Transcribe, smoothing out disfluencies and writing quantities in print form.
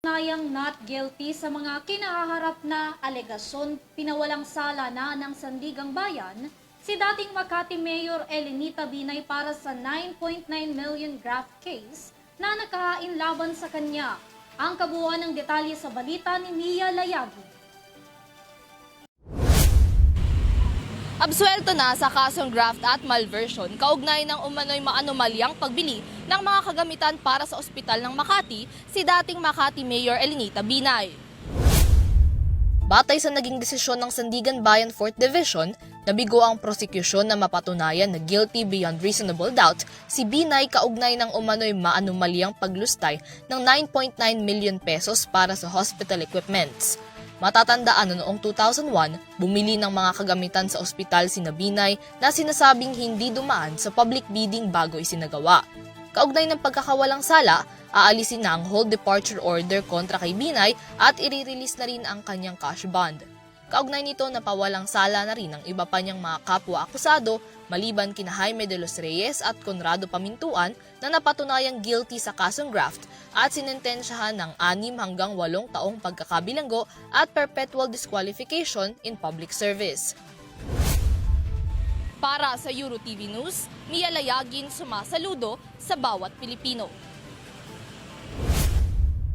Nayang not guilty sa mga kinahaharap na alegasyon, pinawalang sala na ng Sandigang Bayan si dating Makati Mayor Elenita Binay para sa 9.9 million graft case na nakahain laban sa kanya. Ang kabuuan ng detalye sa balita ni Mia Layagi. Absuelto na sa kasong graft at malversion kaugnay ng umano'y maanomalyang pagbili ng mga kagamitan para sa ospital ng Makati si dating Makati Mayor Elenita Binay. Batay sa naging desisyon ng Sandigan Bayan 4th Division, nabigo ang prosekusyon na mapatunayan na guilty beyond reasonable doubt si Binay kaugnay ng umano'y maanomalyang paglustay ng 9.9 million pesos para sa hospital equipments. Matatandaan na noong 2001, bumili ng mga kagamitan sa ospital si Binay na sinasabing hindi dumaan sa public bidding bago isinagawa. Kaugnay ng pagkakawalang sala, aalisin na ang hold departure order kontra kay Binay at i-release na rin ang kanyang cash bond. Kaugnay nito, napawalang sala na rin ang iba pa niyang mga kapwa-akusado maliban kina Jaime de los Reyes at Conrado Pamintuan na napatunayang guilty sa kasong graft at sinentensyahan ng 6 hanggang 8 taong pagkakabilanggo at perpetual disqualification in public service. Para sa EuroTV News, Mia Layagin, sumasaludo sa bawat Pilipino.